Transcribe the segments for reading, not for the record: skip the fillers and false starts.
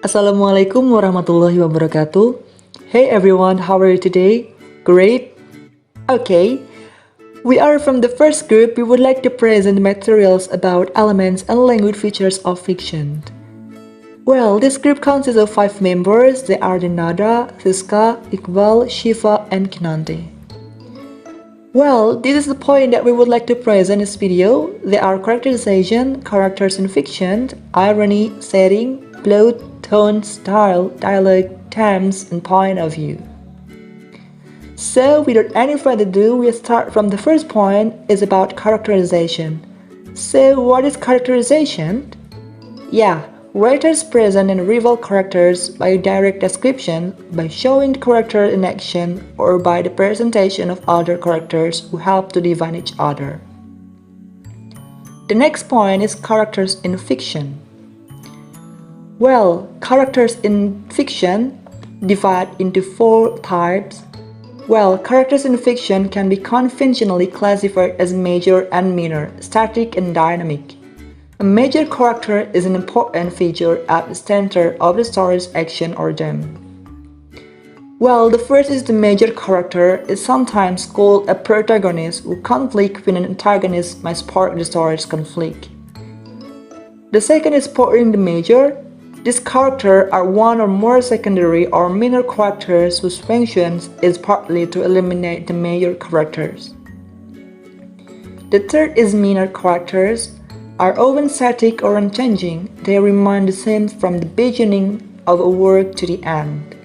Assalamualaikum warahmatullahi wabarakatuh. Hey everyone, how are you today? Great? Okay. We are from the first group. We would like to present materials about elements and language features of fiction. Well, this group consists of 5 members. They are Nada, Siska, Iqbal, Shifa, and Kinante. Well, this is the point that we would like to present in this video. They are characterization, characters in fiction, irony, setting, plot, tone, style, dialogue, themes, and point of view. So, without any further ado, we start from the first point is about characterization. So, what is characterization? Yeah, writers present and reveal characters by direct description, by showing the character in action, or by the presentation of other characters who help to define each other. The next point is characters in fiction. Well, characters in fiction divide into 4 types. Well, characters in fiction can be conventionally classified as major and minor, static and dynamic. A major character is an important feature at the center of the story's action or theme. Well, the first is the major character is sometimes called a protagonist whose conflict with an antagonist might spark the story's conflict. The second is supporting the major. These characters are one or more secondary or minor characters whose function is partly to eliminate the major characters. The third is minor characters are often static or unchanging. They remain the same from the beginning of a work to the end.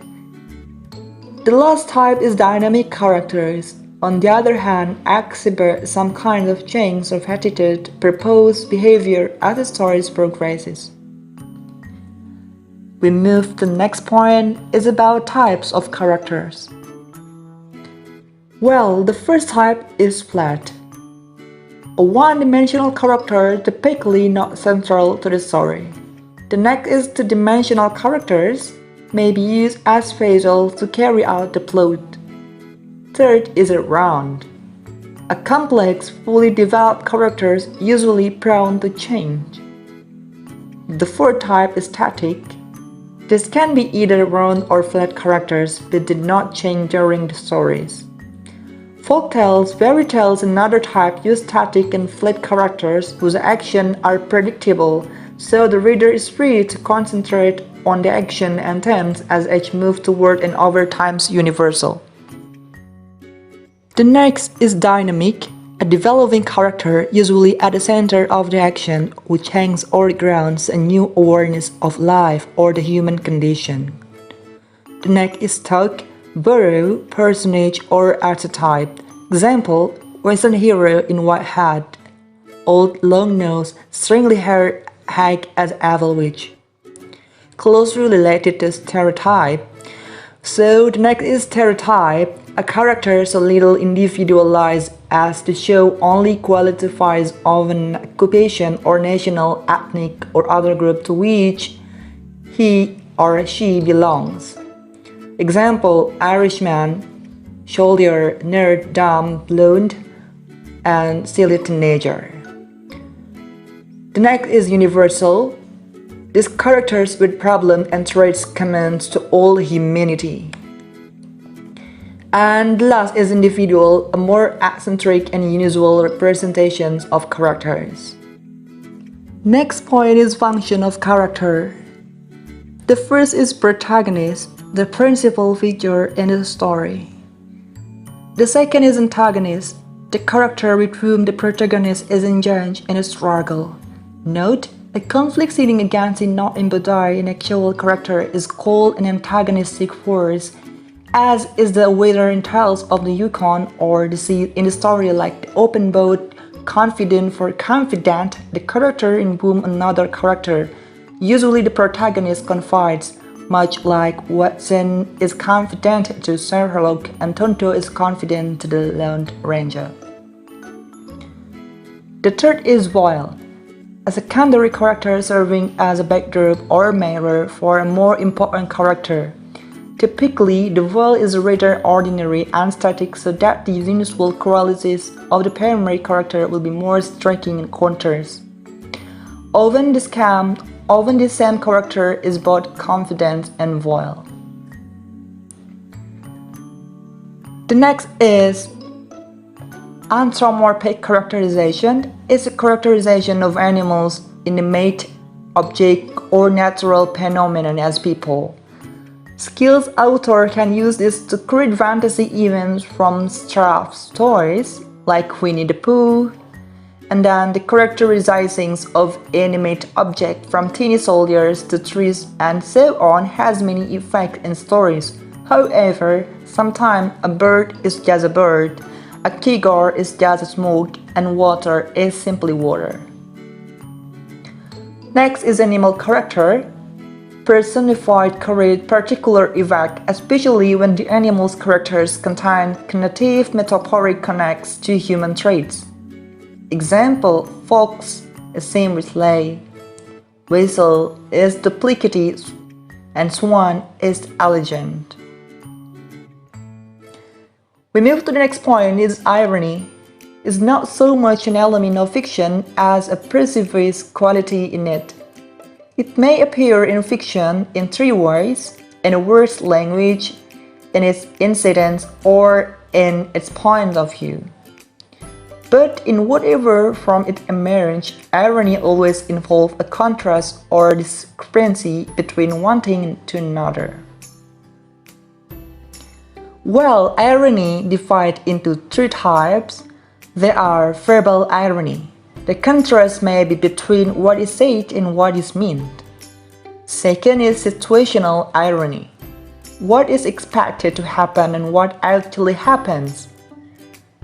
The last type is dynamic characters. On the other hand, exhibit some kind of change of attitude, purpose, behavior as the story progresses. We move to the next point is about types of characters. Well, the first type is flat. A one-dimensional character typically not central to the story. The next is two-dimensional characters may be used as vessels to carry out the plot. Third is a round. A complex, fully developed character usually prone to change. The fourth type is static. This can be either round or flat characters that did not change during the stories. Folktales, fairy tales, and other types use static and flat characters whose actions are predictable, so the reader is free to concentrate on the action and themes as each moves toward an over time's universal. The next is dynamic, a developing character usually at the center of the action which hangs or grounds a new awareness of life or the human condition. The next is stock, borrow, personage or archetype. Example, Western hero in white hat, old long-nosed, stringly haired hag as evil witch. Closely related to stereotype. So the next is stereotype, a character so little individualized as to show only qualities of an occupation or national, ethnic or other group to which he or she belongs. Example, Irishman, soldier, nerd, dumb, blonde, and silly teenager. The next is universal. These characters with problems and traits common to all humanity. And the last is individual, a more eccentric and unusual representations of characters. Next point is function of character. The first is protagonist, the principal figure in the story. The second is antagonist, the character with whom the protagonist is engaged in a struggle. Note, a conflict sitting against a not embodied in actual character is called an antagonistic force, as is the weather in tales of the Yukon or the sea in the story like the open boat, confident for confidant, the character in whom another character, usually the protagonist, confides, much like Watson is confident to Sherlock and Tonto is confident to the Lone Ranger. The third is voile, a secondary character serving as a backdrop or mirror for a more important character. Typically, the voile is rather ordinary and static so that the unusual qualities of the primary character will be more striking in contrast. Often this comes often the same character is both confident and vile. The next is anthropomorphic characterization. It's a characterization of animals, inanimate object, or natural phenomenon as people. Skilled author can use this to create fantasy events from Straff's stories like Winnie the Pooh, and then the characterizations of animate objects from tiny soldiers to trees and so on has many effects in stories. However, sometimes a bird is just a bird, a cigar is just smoke, and water is simply water. Next is animal character. Personified create particular effect, especially when the animal's characters contain cognitive metaphoric connects to human traits. Example: fox is same with sleigh, whistle is duplicative, and swan is elegant. We move to the next point is irony. It's not so much an element of fiction as a perceived quality in it. It may appear in fiction in three ways: in a word's language, in its incidents, or in its point of view. But in whatever form it emerges, irony always involves a contrast or discrepancy between one thing to another. Well, irony divided into three types. There are verbal irony. The contrast may be between what is said and what is meant. Second is situational irony. What is expected to happen and what actually happens.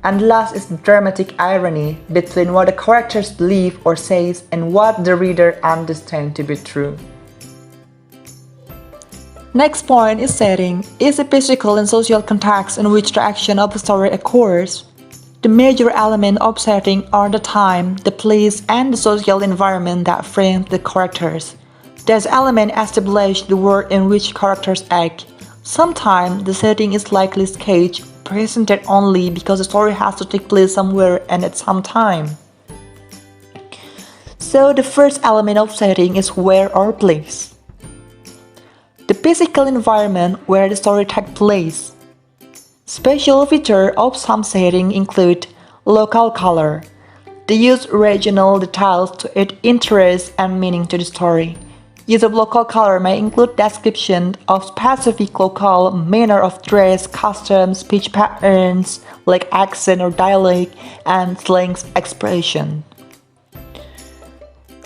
And last is dramatic irony between what the characters believe or say and what the reader understands to be true. Next point is setting. Is a physical and social context in which the action of the story occurs. The major elements of setting are the time, the place, and the social environment that frame the characters. These elements establish the world in which characters act. Sometimes the setting is likely sketched, presented only because the story has to take place somewhere and at some time. So the first element of setting is where or place. The physical environment where the story takes place. Special features of some settings include local color. They use regional details to add interest and meaning to the story. Use of local color may include description of specific local manner of dress, customs, speech patterns like accent or dialect, and slang expression.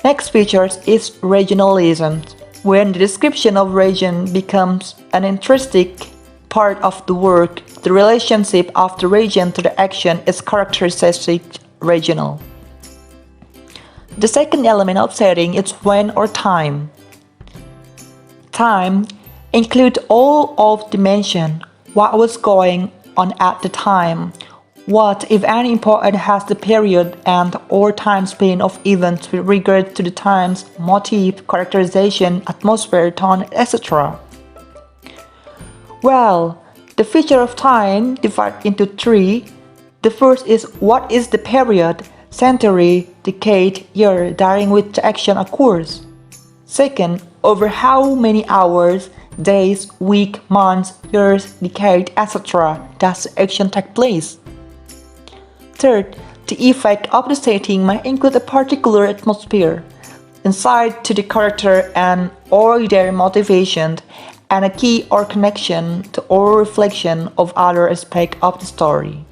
Next feature is regionalism, when the description of region becomes an intrinsic part of the work. The relationship of the region to the action is characteristic regional. The second element of setting is when or time. Time includes all of the mentioned, what was going on at the time, what, if any, important has the period and or time span of events with regard to the time's motive, characterization, atmosphere, tone, etc. Well, the feature of time divided into three. The first is what is the period, century, decade, year during which the action occurs. Second, over how many hours, days, week, months, years, decade, etc. does the action take place. Third, the effect of the setting may include a particular atmosphere, insight to the character and or their motivation, and a key or connection to or reflection of other aspects of the story.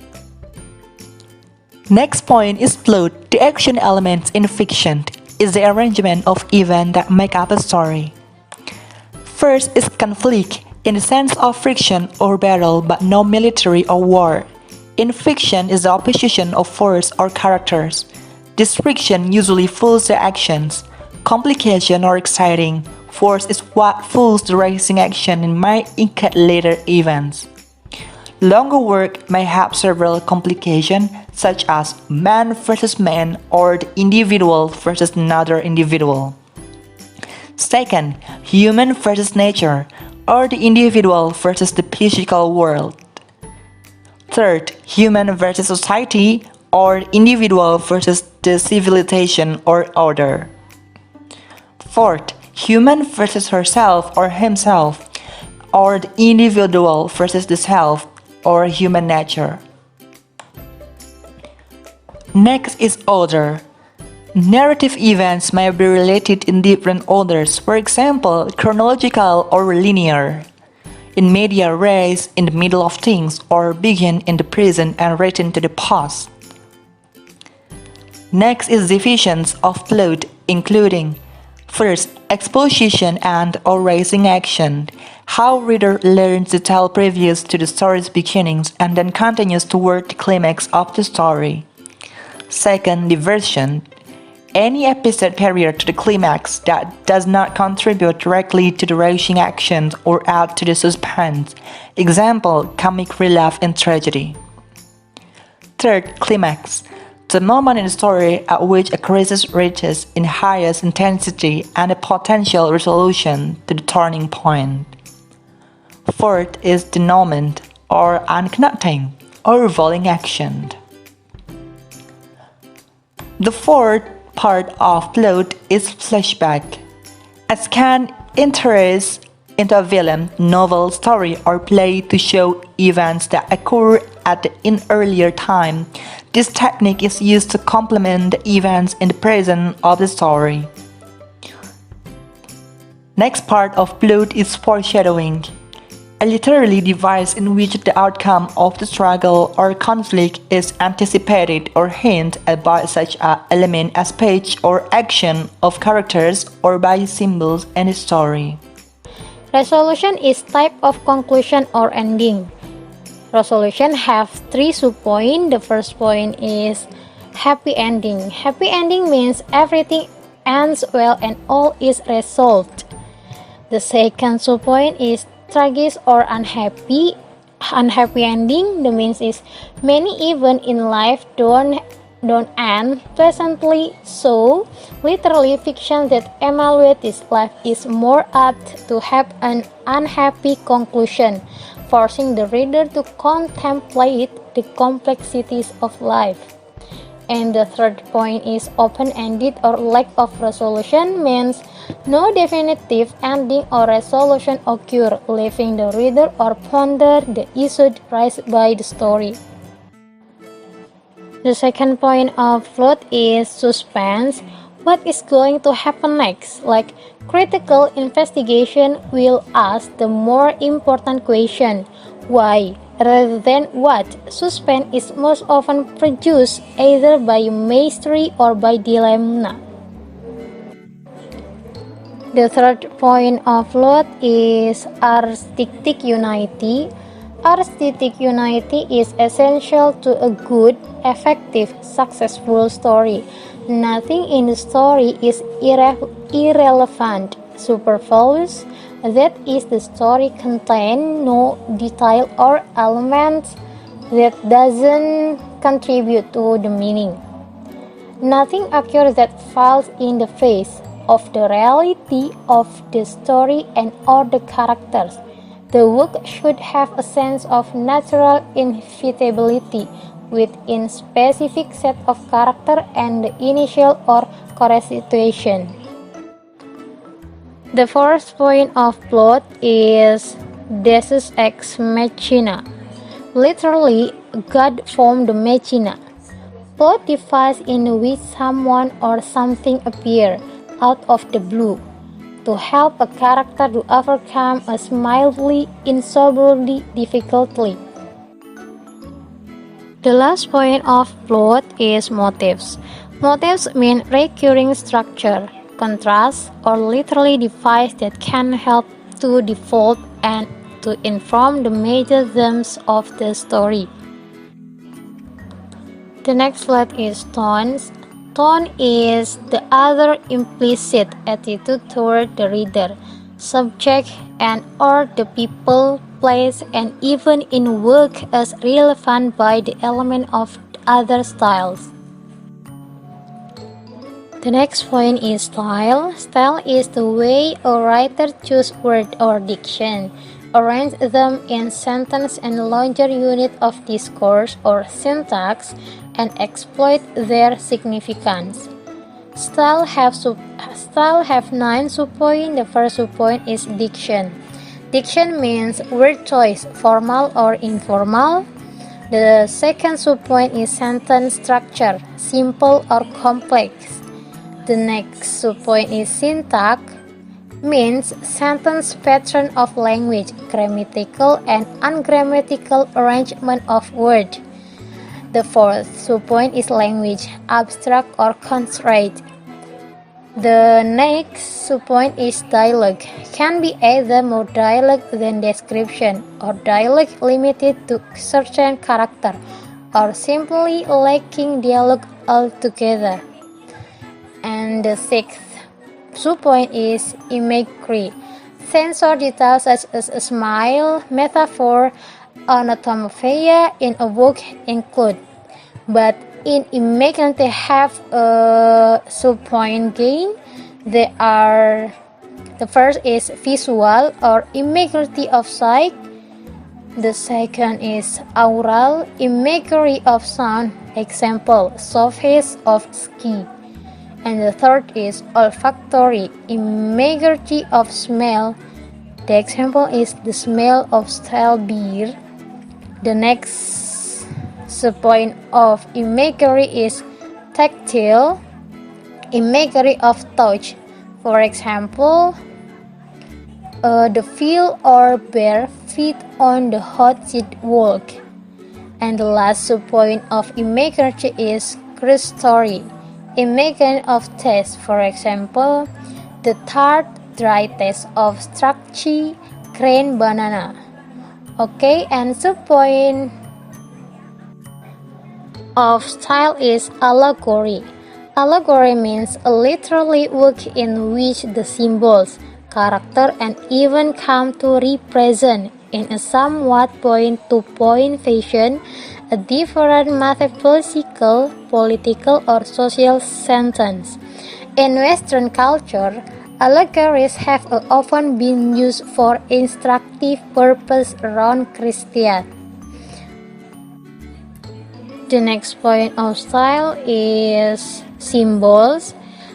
Next point is plot. The action elements in fiction is the arrangement of events that make up a story. First is conflict, in the sense of friction or battle, but no military or war. In fiction is the opposition of force or characters. This friction usually fuels the actions. Complication or exciting. Force is what fuels the racing action and might indicate later events. Longer work may have several complications, such as man versus man or the individual versus another individual. Second, human versus nature, or the individual versus the physical world. Third, human versus society, or individual versus the civilization or order. Fourth, human versus herself or himself, or the individual versus the self or human nature. Next is order. Narrative events may be related in different orders, for example, chronological or linear. In media res, in the middle of things, or begin in the present and return to the past. Next is divisions of plot, including first, exposition and or raising action, how reader learns to tell previous to the story's beginnings and then continues toward the climax of the story. Second, diversion, any episode prior to the climax that does not contribute directly to the raising action or add to the suspense. Example, comic relief in tragedy. Third, climax, the moment in the story at which a crisis reaches in highest intensity and a potential resolution to the turning point. Fourth is denouement or unconnecting or revolving action. The fourth part of plot is flashback. A scan enters into a film, novel, story, or play to show events that occur at an earlier time. This technique is used to complement the events in the present of the story. Next part of plot is foreshadowing, a literary device in which the outcome of the struggle or conflict is anticipated or hinted at by such an element as speech or action of characters or by symbols in the story. Resolution is type of conclusion or ending. Resolution have three subpoints. The first point is happy ending. Happy ending means everything ends well and all is resolved. The second subpoint is tragic or unhappy. Unhappy ending, the means is many events in life don't end pleasantly, so literally fiction that evaluates this life is more apt to have an unhappy conclusion, forcing the reader to contemplate the complexities of life. And the third point is open-ended or lack of resolution means no definitive ending or resolution occur, leaving the reader or ponder the issue raised by the story. The second point of plot is suspense. What is going to happen next? Like critical investigation will ask the more important question, why, rather than what. Suspense is most often produced either by mystery or by dilemma. The third point of plot is artistic unity. Artistic unity is essential to a good, effective, successful story. Nothing in the story is irrelevant, superfluous. That is, the story contains no detail or elements that doesn't contribute to the meaning. Nothing occurs that falls in the face of the reality of the story and or the characters. The work should have a sense of natural inevitability within specific set of character and the initial or core situation. The fourth point of plot is Deus ex machina. Literally, God formed the machina. Plot device in which someone or something appear out of the blue to help a character to overcome a mildly insolvable difficulty. The last point of plot is motives. Motives mean recurring structure, contrast, or literally device that can help to default and to inform the major themes of the story. The next plot is tones. Tone is the other implicit attitude toward the reader, subject, and or the people, place, and even in work as relevant by the element of other styles. The next point is style. Style is the way a writer chooses word or diction, arrange them in sentence and larger unit of discourse or syntax, and exploit their significance. Style have Style have 9 subpoints. The first subpoint is diction. Diction means word choice, formal or informal. The second subpoint is sentence structure, simple or complex. The next subpoint is syntax, means sentence pattern of language, grammatical and ungrammatical arrangement of words. The fourth subpoint is language, abstract or construct. The next subpoint is dialogue, can be either more dialogue than description, or dialogue limited to certain character, or simply lacking dialogue altogether. And the sixth subpoint is imagery. Sensor details such as a smile, metaphor, onomatopoeia in a book include. But in imagery they have a subpoint gain. They are, the first is visual or imagery of sight. The second is aural, imagery of sound, example, surface of skin. And the third is olfactory, imagery of smell. The example is the smell of stale beer. The next subpoint of imagery is tactile, imagery of touch. For example, the feel or bare feet on the hot seat walk. And the last subpoint of imagery is gustatory, imagery of taste. For example, the tart, dry taste of stretchy green banana. Okay, and subpoint of style is allegory. Allegory means a literary work in which the symbols, character, and event come to represent in a somewhat point-to-point fashion a different metaphysical, political, or social sentence. In Western culture, allegories have often been used for instructive purposes around Christianity. The next point of style is symbols.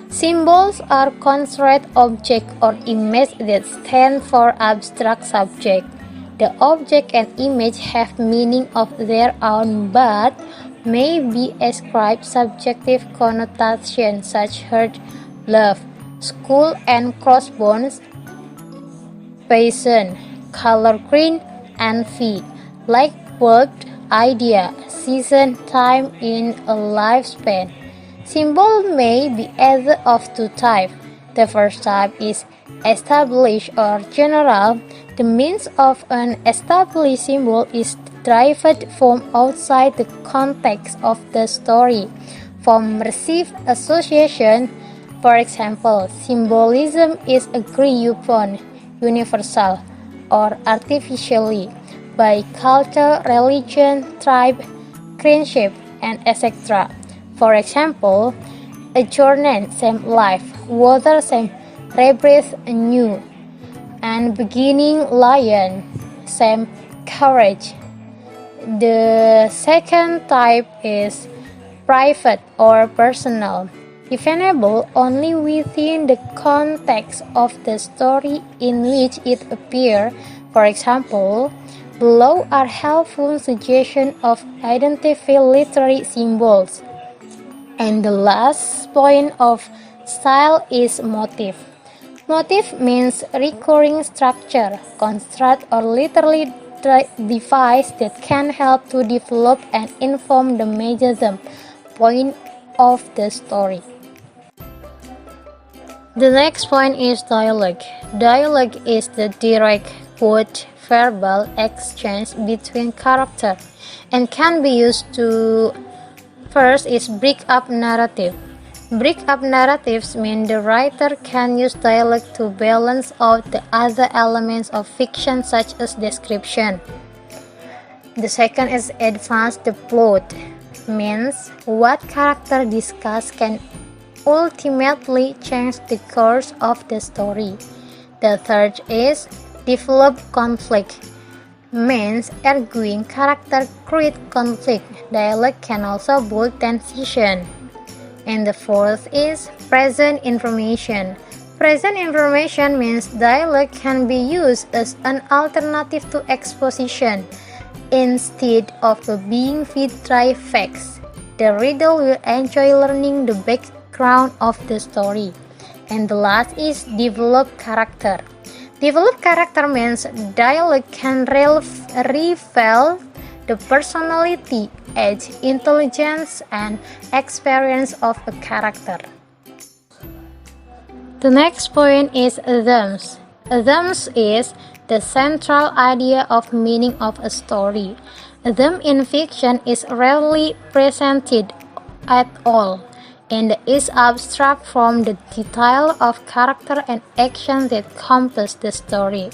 Symbols are construct objects or images that stand for abstract subject. The object and image have meaning of their own but may be ascribed subjective connotations such as love, skull and crossbones, passion, color green, envy, like word, idea, season, time in a lifespan. Symbol may be either of two types. The first type is established or general. The means of an established symbol is derived from outside the context of the story, from received association. For example, symbolism is agreed upon, universal, or artificially, by culture, religion, tribe, kinship, and etc. For example, a journey, same life, water, same rebirth anew, and beginning lion, same courage. The second type is private or personal, definable only within the context of the story in which it appears. For example, below are helpful suggestions of identifying literary symbols. And the last point of style is motif. Motif means recurring structure, construct, or literary device that can help to develop and inform the major point of the story. The next point is dialogue. Dialogue is the direct, quote, verbal exchange between characters and can be used to. First is break up narrative. Break up narratives mean the writer can use dialogue to balance out the other elements of fiction such as description. The second is advance the plot, means what character discuss can ultimately change the course of the story. The third is develop conflict, means arguing character create conflict. Dialogue can also build tension. And the fourth is present information. Present information means dialogue can be used as an alternative to exposition. Instead of being fed dry facts, the reader will enjoy learning the background of the story. And the last is develop character. Develop character means dialogue can reveal the personality, age, intelligence, and experience of a character. The next point is themes. Themes is the central idea of meaning of a story. A theme in fiction is rarely presented at all, and is abstract from the detail of character and action that compass the story.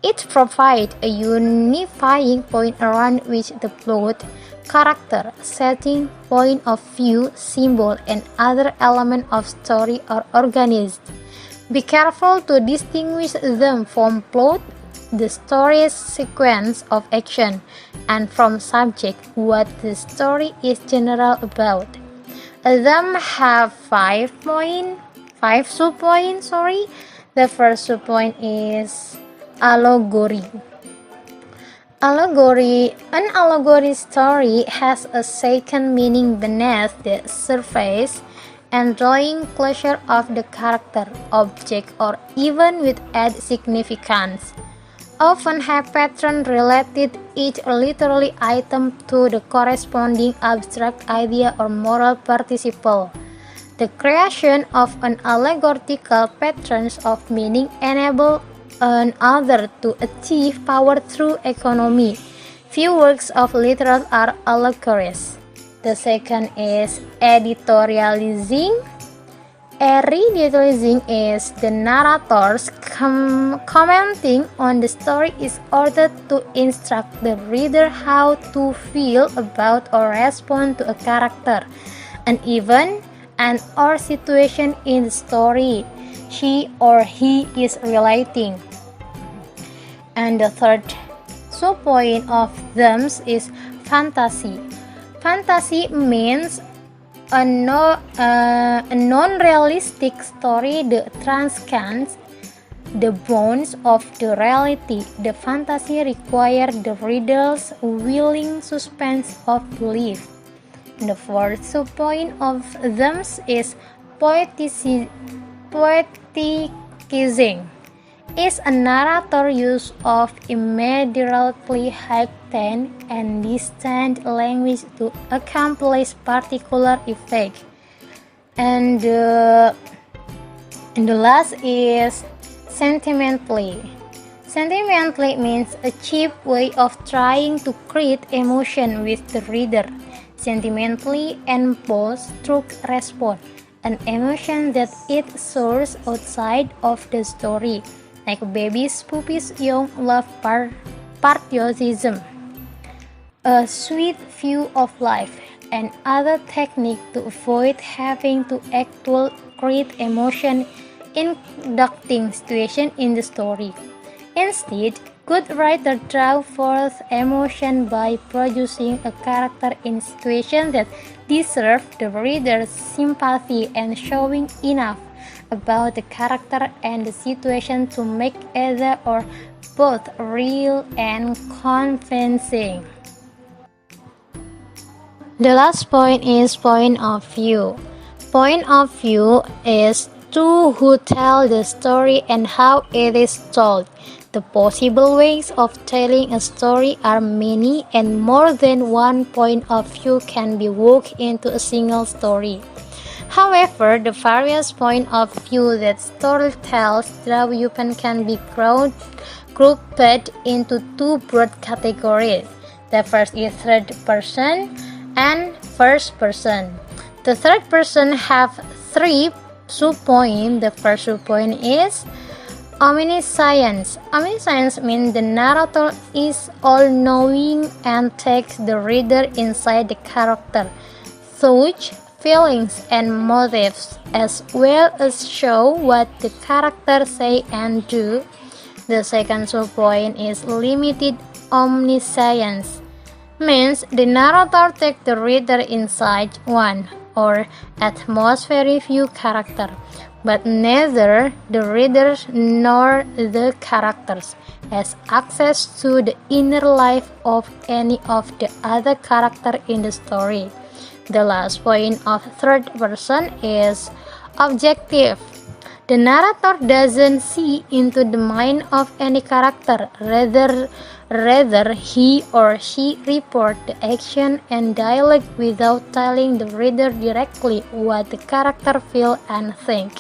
It provides a unifying point around which the plot, character, setting, point of view, symbol, and other elements of story are organized. Be careful to distinguish them from plot, the story's sequence of action, and from subject, what the story is general about. Them have five sub-points. The first sub-point is allegory. An allegory story has a second meaning beneath the surface, and drawing closure of the character, object, or even with added significance. Often have pattern related each literary item to the corresponding abstract idea or moral participle. The creation of an allegorical patterns of meaning enable an author to achieve power through economy. Few works of literature are allegories. The second is editorializing. Editorializing is the narrator's commenting on the story is ordered to instruct the reader how to feel about or respond to a character, an event, and or situation in the story she or he is relating. And the third sub-point of themes is fantasy. Fantasy means a non-realistic story that transcends the bounds of the reality. The fantasy requires the reader's willing suspense of belief. The fourth sub-point of themes is poeticizing. Is a narrator use of immediately heightened and distant language to accomplish particular effect. And the last is sentimentally. Sentimentally means a cheap way of trying to create emotion with the reader. Sentimentally embodies true response, an emotion that it soars outside of the story, like babies, puppies, young love patriotism, a sweet view of life, and other technique to avoid having to actually create emotion in conducting situation in the story. Instead, good writers draw forth emotion by producing a character in situation that deserve the reader's sympathy and showing enough about the character and the situation to make either or both real and convincing. The last point is point of view. Point of view is two who tell the story and how it is told. The possible ways of telling a story are many, and more than one point of view can be woven into a single story. However, the various points of view that storytellers draw upon can be grouped into two broad categories. The first is third person and first person. The third person have three sub-points. The first sub-point is omniscience. Omniscience means the narrator is all-knowing and takes the reader inside the character, thoughts, feelings, and motives, as well as show what the characters say and do. The second sub-point is limited omniscience. Means the narrator takes the reader inside one, or at most very few characters, but neither the readers nor the characters has access to the inner life of any of the other characters in the story. The last point of third person is objective. The narrator doesn't see into the mind of any character, rather he or she reports the action and dialogue without telling the reader directly what the character feel and think.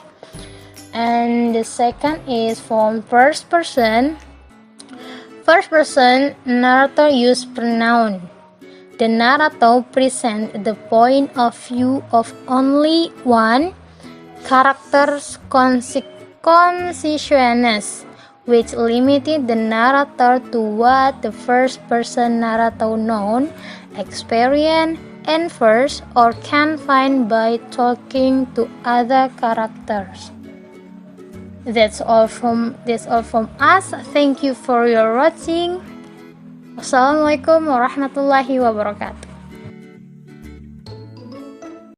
And the second is from first person. First person narrator use pronoun. The narrator presents the point of view of only one character's consciousness, which limited the narrator to what the first person narrator knows, experienced, infers, or can find by talking to other characters. That's all from us. Thank you for your watching. Wassalamualaikum warahmatullahi wabarakatuh.